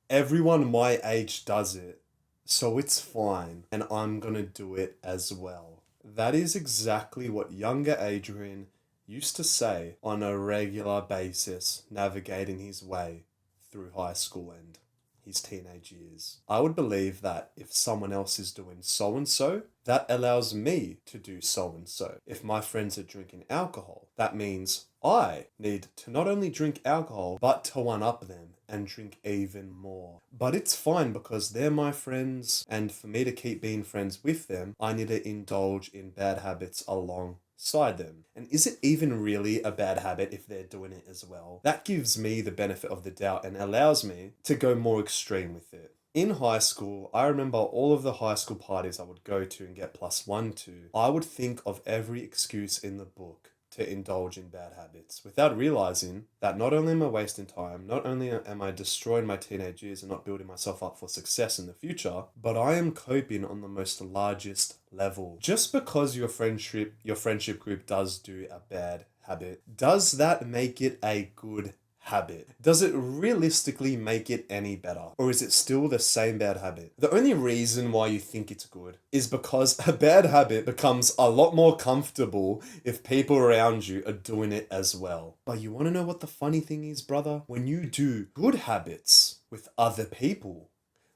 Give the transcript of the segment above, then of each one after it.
Everyone my age does it, so it's fine, and I'm gonna do it as well. That is exactly what younger Adrian used to say on a regular basis, navigating his way through high school and his teenage years. I would believe that if someone else is doing so and so, that allows me to do so and so. If my friends are drinking alcohol, that means I need to not only drink alcohol, but to one up them and drink even more. But it's fine because they're my friends, and for me to keep being friends with them, I need to indulge in bad habits alongside them. And is it even really a bad habit if they're doing it as well? That gives me the benefit of the doubt and allows me to go more extreme with it. In high school, I remember all of the high school parties I would go to and get plus one to. I would think of every excuse in the book to indulge in bad habits without realizing that not only am I wasting time, not only am I destroying my teenage years and not building myself up for success in the future, but I am coping on the most largest level. Just because your friendship group does do a bad habit, does that make it a good habit? Does it realistically make it any better? Or is it still the same bad habit? The only reason why you think it's good is because a bad habit becomes a lot more comfortable if people around you are doing it as well. But you want to know what the funny thing is, brother? When you do good habits with other people,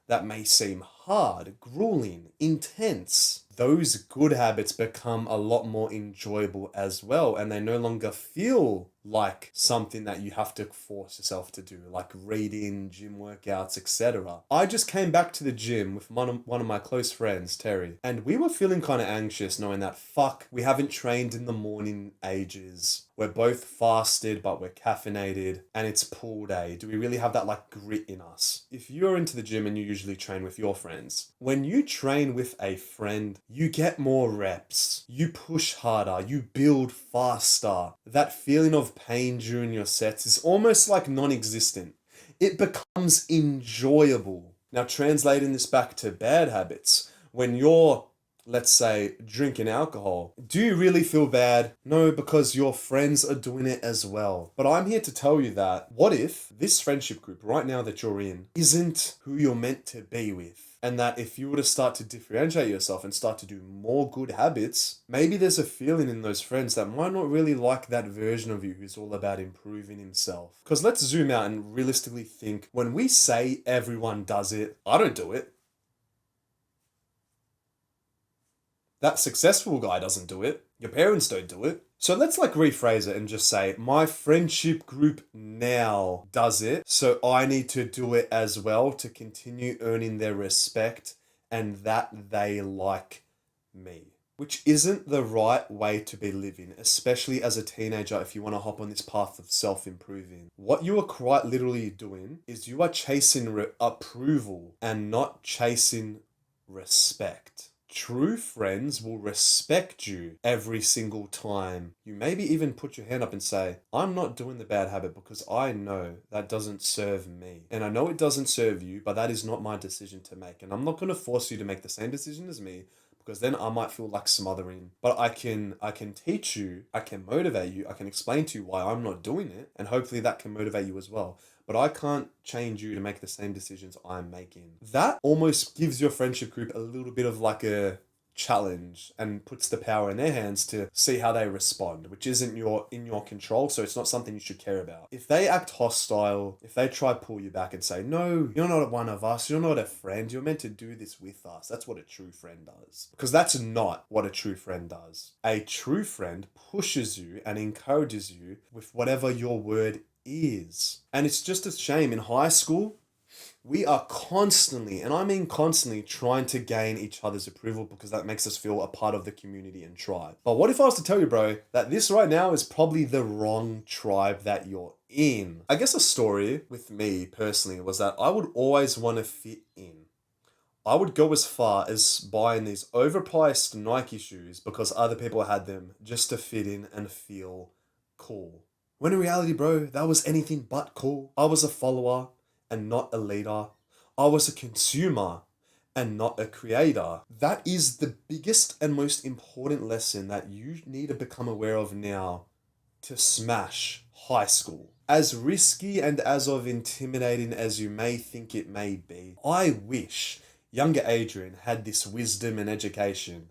that may seem hard, grueling, intense. Those good habits become a lot more enjoyable as well, and they no longer feel like something that you have to force yourself to do, like reading, gym workouts, etc. I just came back to the gym with one of my close friends, Terry, and we were feeling kind of anxious knowing that, fuck, we haven't trained in the morning ages. We're both fasted, but we're caffeinated, and it's pool day. Do we really have that like grit in us? If you're into the gym and you usually train with your friends, when you train with a friend, you get more reps, you push harder, you build faster. That feeling of pain during your sets is almost like non-existent. It becomes enjoyable. Now, translating this back to bad habits, when you're, let's say, drinking alcohol, do you really feel bad? No, because your friends are doing it as well. But I'm here to tell you that, what if this friendship group right now that you're in isn't who you're meant to be with? And that if you were to start to differentiate yourself and start to do more good habits, maybe there's a feeling in those friends that might not really like that version of you who's all about improving himself. Because let's zoom out and realistically think, when we say everyone does it, I don't do it. That successful guy doesn't do it. Your parents don't do it. So let's like rephrase it and just say, my friendship group now does it, so I need to do it as well to continue earning their respect and that they like me. Which isn't the right way to be living, especially as a teenager if you want to hop on this path of self-improving. What you are quite literally doing is you are chasing approval and not chasing respect. True friends will respect you every single time. You maybe even put your hand up and say, I'm not doing the bad habit because I know that doesn't serve me. And I know it doesn't serve you, but that is not my decision to make. And I'm not going to force you to make the same decision as me, because then I might feel like smothering. But I can teach you, I can motivate you, I can explain to you why I'm not doing it, and hopefully that can motivate you as well. But I can't change you to make the same decisions I'm making. That almost gives your friendship group a little bit of like a challenge and puts the power in their hands to see how they respond, which isn't in your control, so it's not something you should care about. If they act hostile, if they try to pull you back and say, no, you're not one of us, you're not a friend, you're meant to do this with us, that's what a true friend does. Because that's not what a true friend does. A true friend pushes you and encourages you with whatever your word is. And it's just a shame in high school, we are constantly, and I mean constantly, trying to gain each other's approval because that makes us feel a part of the community and tribe. But what if I was to tell you, bro, that this right now is probably the wrong tribe that you're in? I guess a story with me personally was that I would always want to fit in. I would go as far as buying these overpriced Nike shoes because other people had them just to fit in and feel cool. When in reality, bro, that was anything but cool. I was a follower and not a leader. I was a consumer and not a creator. That is the biggest and most important lesson that you need to become aware of now to smash high school. As risky and as of intimidating as you may think it may be, I wish younger Adrian had this wisdom and education,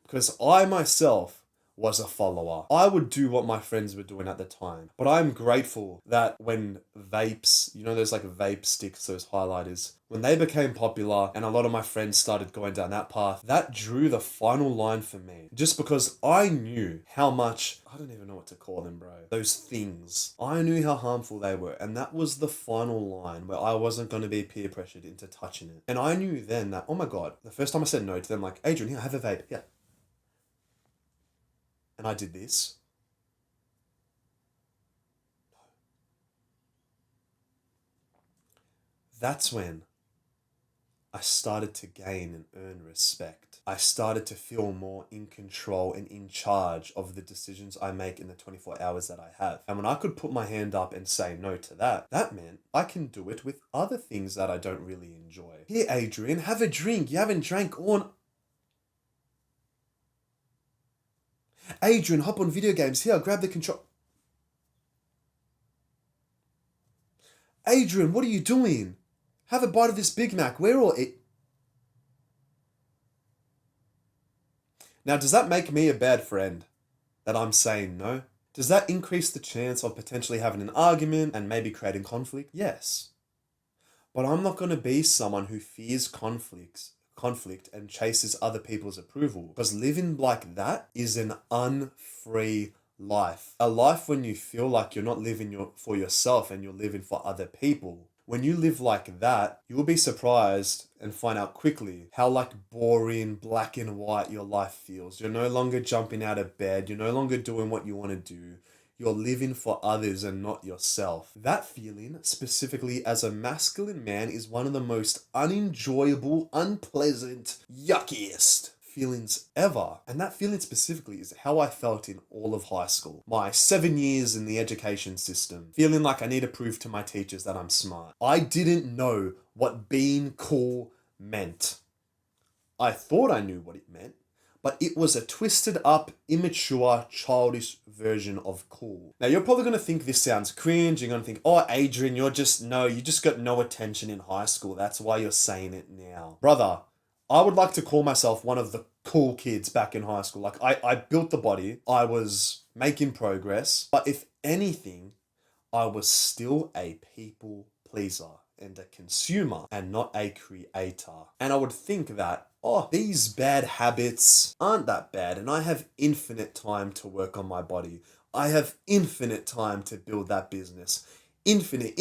because I myself was a follower. I would do what my friends were doing at the time. But I'm grateful that when vapes, you know, those like vape sticks, those highlighters, when they became popular and a lot of my friends started going down that path, that drew the final line for me. Just because I knew how much, I don't even know what to call them, bro. Those things. I knew how harmful they were. And that was the final line where I wasn't going to be peer pressured into touching it. And I knew then that, oh my God, the first time I said no to them, like, Adrian, here, have a vape. Yeah. And I did this. That's when I started to gain and earn respect. I started to feel more in control and in charge of the decisions I make in the 24 hours that I have. And when I could put my hand up and say no to that, that meant I can do it with other things that I don't really enjoy. Here, Adrian, have a drink. You haven't drank all. Adrian, hop on video games. Here, grab the control. Adrian, what are you doing? Have a bite of this Big Mac. We're all eat. Now, does that make me a bad friend that I'm saying no? Does that increase the chance of potentially having an argument and maybe creating conflict? Yes. But I'm not going to be someone who fears conflict and chases other people's approval, because living like that is an unfree life. A life when you feel like you're not living for yourself and you're living for other people. When you live like that, you will be surprised and find out quickly how like boring, black and white your life feels. You're no longer jumping out of bed. You're no longer doing what you want to do. You're living for others and not yourself. That feeling, specifically as a masculine man, is one of the most unenjoyable, unpleasant, yuckiest feelings ever. And that feeling specifically is how I felt in all of high school. My 7 years in the education system, feeling like I need to prove to my teachers that I'm smart. I didn't know what being cool meant. I thought I knew what it meant, but it was a twisted up, immature, childish version of cool. Now, you're probably going to think this sounds cringe. You're going to think, oh, Adrian, you just got no attention in high school. That's why you're saying it now. Brother, I would like to call myself one of the cool kids back in high school. Like, I built the body. I was making progress. But if anything, I was still a people pleaser and a consumer and not a creator. And I would think that, oh, these bad habits aren't that bad, and I have infinite time to work on my body. I have infinite time to build that business. Infinite.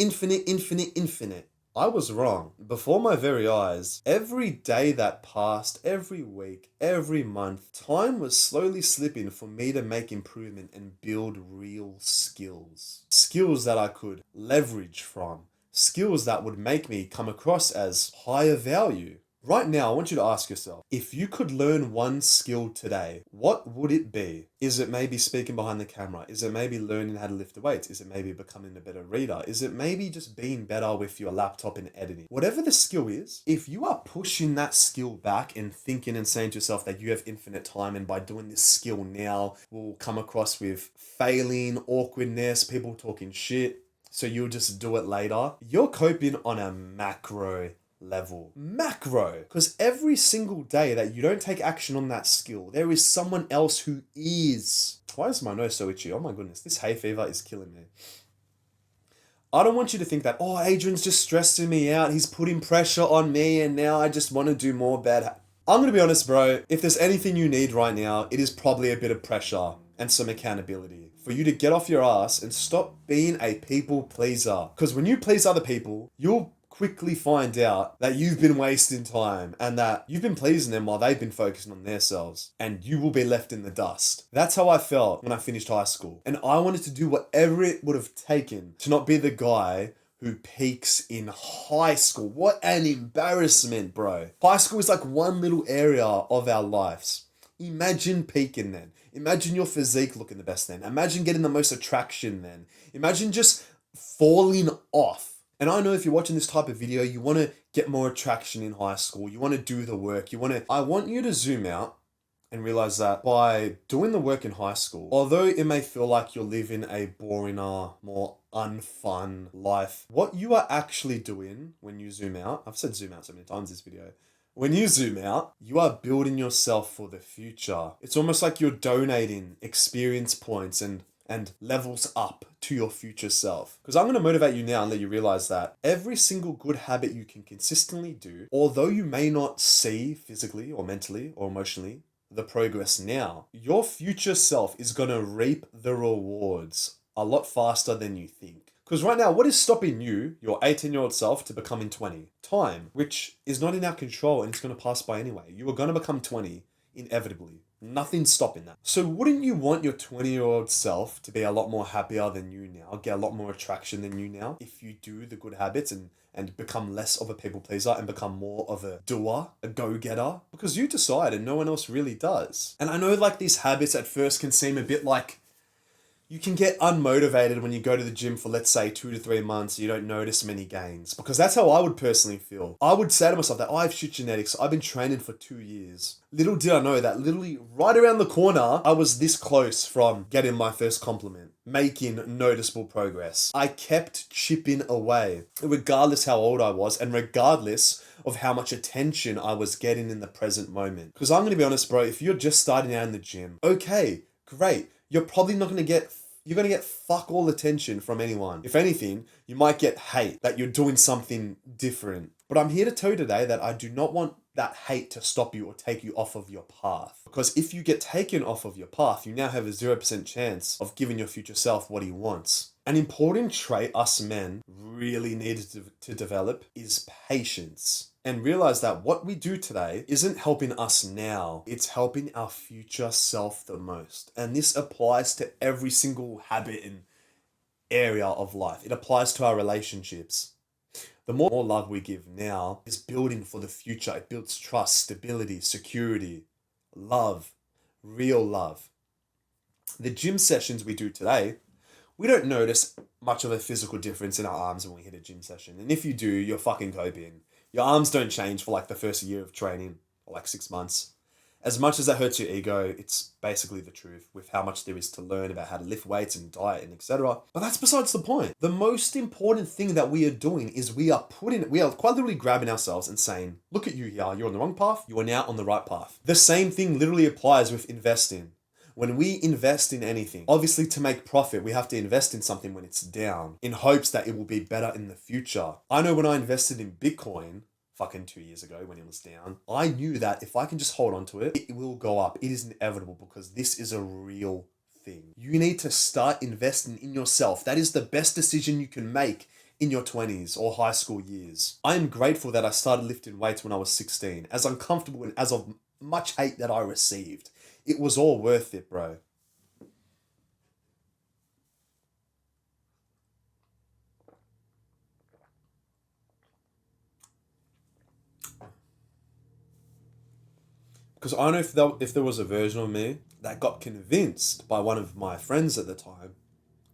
I was wrong. Before my very eyes, every day that passed, every week, every month, time was slowly slipping for me to make improvement and build real skills. Skills that I could leverage from. Skills that would make me come across as higher value. Right now, I want you to ask yourself, if you could learn one skill today, what would it be? Is it maybe speaking behind the camera? Is it maybe learning how to lift the weights? Is it maybe becoming a better reader? Is it maybe just being better with your laptop and editing? Whatever the skill is, if you are pushing that skill back and thinking and saying to yourself that you have infinite time and by doing this skill now, will come across with failing, awkwardness, people talking shit, so you'll just do it later, you're coping on a macro level. Macro. Because every single day that you don't take action on that skill, there is someone else who is. Why is my nose so itchy? Oh my goodness, this hay fever is killing me. I don't want you to think that, oh, Adrian's just stressing me out. He's putting pressure on me and now I just want to do more bad. I'm going to be honest, bro. If there's anything you need right now, it is probably a bit of pressure and some accountability for you to get off your ass and stop being a people pleaser. Because when you please other people, you'll quickly find out that you've been wasting time and that you've been pleasing them while they've been focusing on themselves, and you will be left in the dust. That's how I felt when I finished high school. And I wanted to do whatever it would have taken to not be the guy who peaks in high school. What an embarrassment, bro. High school is like one little area of our lives. Imagine peaking then. Imagine your physique looking the best then. Imagine getting the most attraction then. Imagine just falling off. And I know if you're watching this type of video, you want to get more attraction in high school. You want to do the work. I want you to zoom out and realize that by doing the work in high school, although it may feel like you're living a boring, more unfun life. What you are actually doing when you zoom out, I've said zoom out so many times this video. When you zoom out, you are building yourself for the future. It's almost like you're donating experience points and levels up to your future self. Because I'm going to motivate you now and let you realize that every single good habit you can consistently do, although you may not see physically or mentally or emotionally the progress now, your future self is going to reap the rewards a lot faster than you think. Because right now, what is stopping you, your 18-year-old self, to becoming 20? Time, which is not in our control and it's going to pass by anyway. You are going to become 20 inevitably. Nothing's stopping that. So wouldn't you want your 20-year-old self to be a lot more happier than you now, get a lot more attraction than you now, if you do the good habits and become less of a people pleaser and become more of a doer, a go-getter? Because you decide and no one else really does. And I know like these habits at first can seem a bit like, you can get unmotivated when you go to the gym for, let's say, 2 to 3 months, you don't notice many gains. Because that's how I would personally feel. I would say to myself that I have shit genetics, I've been training for 2 years. Little did I know that literally right around the corner, I was this close from getting my first compliment, making noticeable progress. I kept chipping away, regardless how old I was, and regardless of how much attention I was getting in the present moment. Because I'm going to be honest, bro, if you're just starting out in the gym, okay, great. You're probably not going to get you're going to get fuck all attention from anyone. If anything, you might get hate that you're doing something different. But I'm here to tell you today that I do not want that hate to stop you or take you off of your path. Because if you get taken off of your path, you now have a 0% chance of giving your future self what he wants. An important trait us men really need to develop is patience. And realize that what we do today isn't helping us now, it's helping our future self the most. And this applies to every single habit and area of life. It applies to our relationships. The more love we give now is building for the future. It builds trust, stability, security, love, real love. The gym sessions we do today, we don't notice much of a physical difference in our arms when we hit a gym session. And if you do, you're fucking coping. Your arms don't change for like the first year of training, or like 6 months. As much as that hurts your ego, it's basically the truth with how much there is to learn about how to lift weights and diet and etc. But that's besides the point. The most important thing that we are doing is we are quite literally grabbing ourselves and saying, look at you here, you're on the wrong path, you are now on the right path. The same thing literally applies with investing. When we invest in anything, obviously to make profit, we have to invest in something when it's down in hopes that it will be better in the future. I know when I invested in Bitcoin, fucking 2 years ago when it was down, I knew that if I can just hold on to it, it will go up. It is inevitable because this is a real thing. You need to start investing in yourself. That is the best decision you can make in your 20s or high school years. I am grateful that I started lifting weights when I was 16, as uncomfortable and as of much hate that I received. It was all worth it, bro. Because I know if there was a version of me that got convinced by one of my friends at the time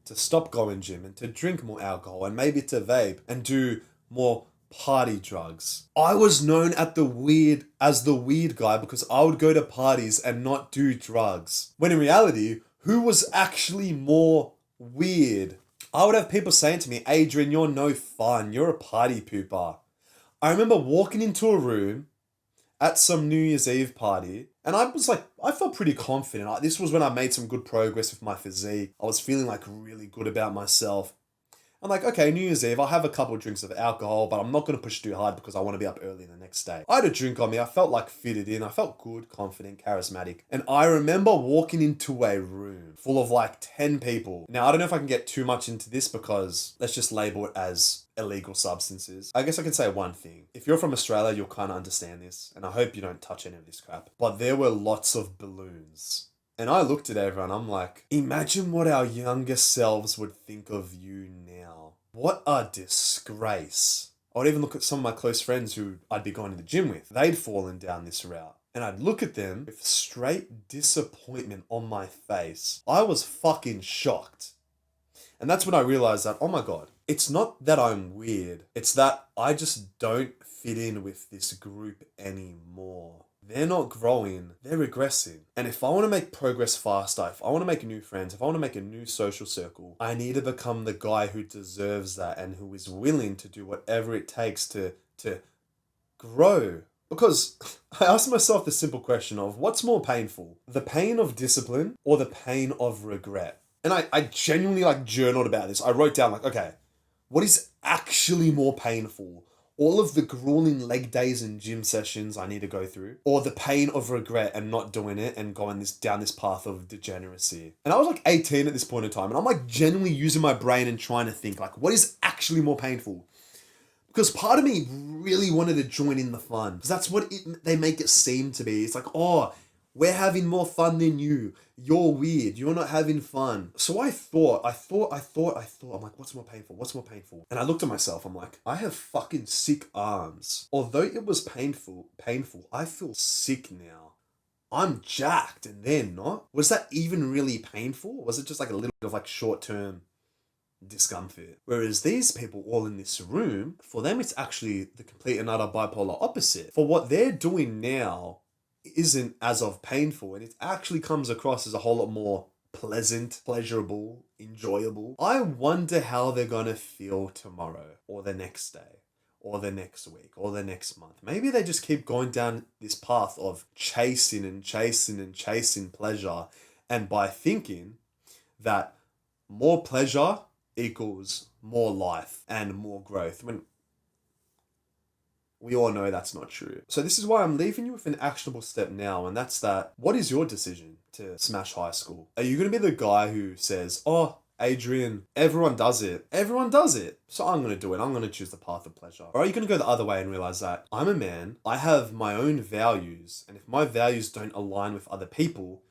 to stop going gym and to drink more alcohol and maybe to vape and do more party drugs. I was known as the weird guy because I would go to parties and not do drugs. When in reality, who was actually more weird? I would have people saying to me, Adrian, you're no fun. You're a party pooper. I remember walking into a room at some New Year's Eve party, and I felt pretty confident. This was when I made some good progress with my physique. I was feeling like really good about myself. I'm like, okay, New Year's Eve, I'll have a couple of drinks of alcohol, but I'm not going to push too hard because I want to be up early the next day. I had a drink on me. I felt like fitted in. I felt good, confident, charismatic. And I remember walking into a room full of like 10 people. Now, I don't know if I can get too much into this because let's just label it as illegal substances. I guess I can say one thing. If you're from Australia, you'll kind of understand this. And I hope you don't touch any of this crap. But there were lots of balloons. And I looked at everyone, I'm like, imagine what our younger selves would think of you now. What a disgrace. I would even look at some of my close friends who I'd be going to the gym with. They'd fallen down this route. And I'd look at them with straight disappointment on my face. I was fucking shocked. And that's when I realized that, oh my God, it's not that I'm weird. It's that I just don't fit in with this group anymore. they're not growing, they're regressing. And if I want to make progress faster, if I want to make new friends, if I want to make a new social circle, I need to become the guy who deserves that and who is willing to do whatever it takes to grow. Because I asked myself the simple question of what's more painful, the pain of discipline or the pain of regret? And I genuinely journaled about this. I wrote down okay, what is actually more painful? All of the grueling leg days and gym sessions I need to go through, or the pain of regret and not doing it and going down this path of degeneracy. And I was 18 at this point in time, and I'm genuinely using my brain and trying to think what is actually more painful? Because part of me really wanted to join in the fun, because that's what they make it seem to be. It's oh, we're having more fun than you. You're weird. You're not having fun. So I thought, I'm what's more painful? What's more painful? And I looked at myself. I'm I have fucking sick arms. Although it was painful, I feel sick now. I'm jacked and they're not. Was that even really painful? Was it just a little bit of short-term discomfort? Whereas these people all in this room, for them, it's actually the complete and utter bipolar opposite. For what they're doing now isn't as of painful, and it actually comes across as a whole lot more pleasant, pleasurable, enjoyable. I wonder how they're gonna feel tomorrow or the next day or the next week or the next month. Maybe they just keep going down this path of chasing and chasing and chasing pleasure, and by thinking that more pleasure equals more life and more growth, when we all know that's not true. So this is why I'm leaving you with an actionable step now, and that's that. What is your decision to smash high school? Are you going to be the guy who says, oh, Adrian, everyone does it. Everyone does it. So I'm going to do it. I'm going to choose the path of pleasure. Or are you going to go the other way and realize that I'm a man, I have my own values, and if my values don't align with other people,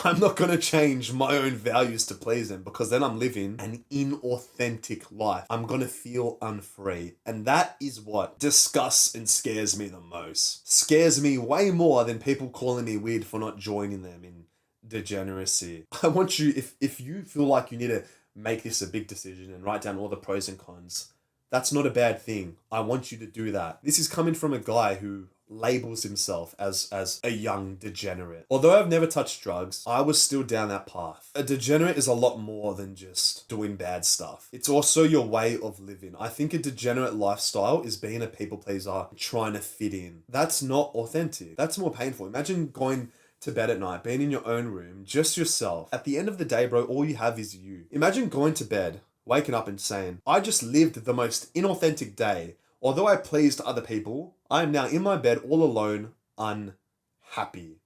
I'm not going to change my own values to please them, because then I'm living an inauthentic life. I'm going to feel unfree. And that is what disgusts and scares me the most. Scares me way more than people calling me weird for not joining them in degeneracy. I want you, if you feel like you need to make this a big decision and write down all the pros and cons, that's not a bad thing. I want you to do that. This is coming from a guy who labels himself as a young degenerate. Although I've never touched drugs, I was still down that path. A degenerate is a lot more than just doing bad stuff. It's also your way of living. I think a degenerate lifestyle is being a people pleaser, trying to fit in. That's not authentic. That's more painful. Imagine going to bed at night, being in your own room, just yourself. At the end of the day, bro, all you have is you. Imagine going to bed, waking up and saying, I just lived the most inauthentic day. Although I pleased other people, I am now in my bed all alone, unhappy.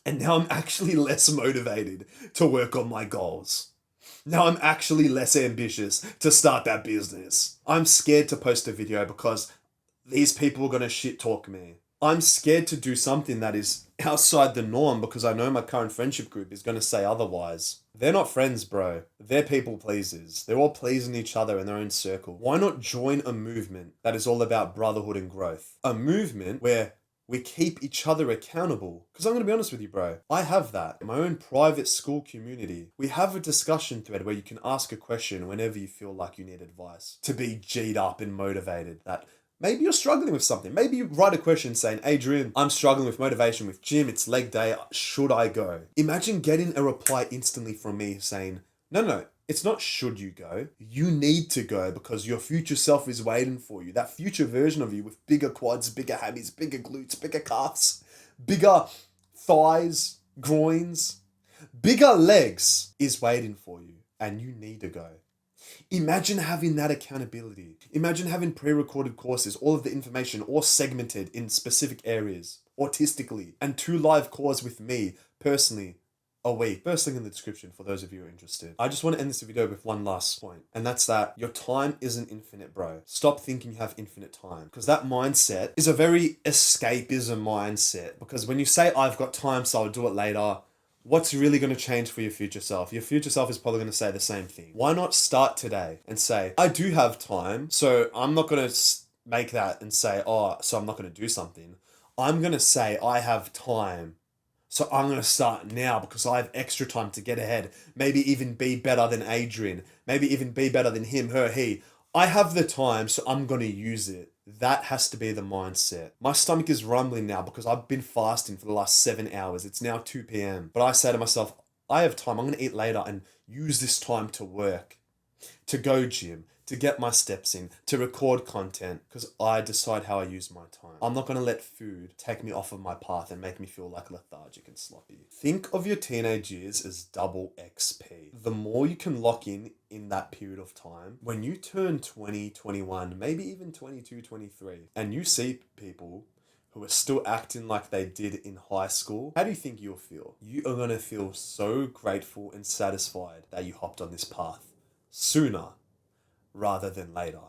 And now I'm actually less motivated to work on my goals. Now I'm actually less ambitious to start that business. I'm scared to post a video because these people are going to shit talk me. I'm scared to do something that is outside the norm because I know my current friendship group is going to say otherwise. They're not friends, bro. They're people pleasers. They're all pleasing each other in their own circle. Why not join a movement that is all about brotherhood and growth? A movement where we keep each other accountable. Because I'm going to be honest with you, bro. I have that in my own private school community. We have a discussion thread where you can ask a question whenever you feel like you need advice. To be G'd up and motivated. That maybe you're struggling with something. Maybe you write a question saying, Adrian, I'm struggling with motivation with gym. It's leg day. Should I go? Imagine getting a reply instantly from me saying, no, it's not should you go. You need to go because your future self is waiting for you. That future version of you with bigger quads, bigger hammies, bigger glutes, bigger calves, bigger thighs, groins, bigger legs is waiting for you, and you need to go. Imagine having that accountability. Imagine having pre-recorded courses, all of the information all segmented in specific areas, autistically, and 2 live calls with me personally a week. First link in the description for those of you who are interested. I just want to end this video with one last point, and that's that your time isn't infinite, bro. Stop thinking you have infinite time, because that mindset is a very escapism mindset, because when you say I've got time so I'll do it later, what's really going to change for your future self? Your future self is probably going to say the same thing. Why not start today and say, I do have time, so I'm not going to make that and say, oh, so I'm not going to do something. I'm going to say I have time, so I'm going to start now because I have extra time to get ahead. Maybe even be better than Adrian. Maybe even be better than him, her, he. I have the time, so I'm going to use it. That has to be the mindset. My stomach is rumbling now because I've been fasting for the last 7 hours. It's now 2 p.m. But I say to myself, I have time. I'm going to eat later and use this time to work, to go gym, to get my steps in, to record content, because I decide how I use my time. I'm not going to let food take me off of my path and make me feel like lethargic and sloppy. Think of your teenage years as double XP. The more you can lock in that period of time, when you turn 20, 21, maybe even 22, 23, and you see people who are still acting like they did in high school, how do you think you'll feel? You are going to feel so grateful and satisfied that you hopped on this path sooner rather than later.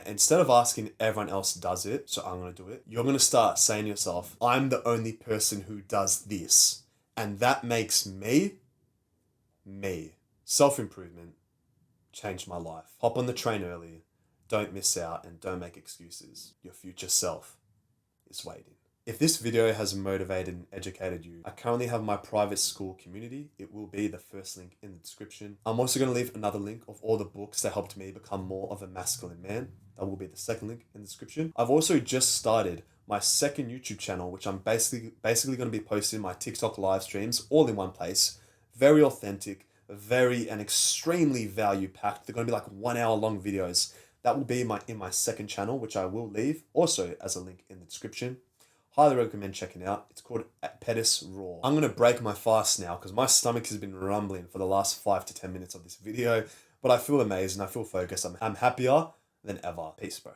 Instead of asking everyone else does it, so I'm going to do it, you're going to start saying to yourself, I'm the only person who does this. And that makes me. Self-improvement changed my life. Hop on the train early, don't miss out, and don't make excuses. Your future self is waiting. If this video has motivated and educated you, I currently have my private school community. It will be the first link in the description. I'm also going to leave another link of all the books that helped me become more of a masculine man. That will be the second link in the description. I've also just started my second YouTube channel, which I'm basically going to be posting my TikTok live streams all in one place. Very authentic, very and extremely value packed. They're going to be like 1 hour long videos. That will be in my second channel, which I will leave also as a link in the description. Highly recommend checking out. It's called Petis Raw. I'm going to break my fast now because my stomach has been rumbling for the last 5 to 10 minutes of this video, but I feel amazing. I feel focused. I'm happier than ever. Peace, bro.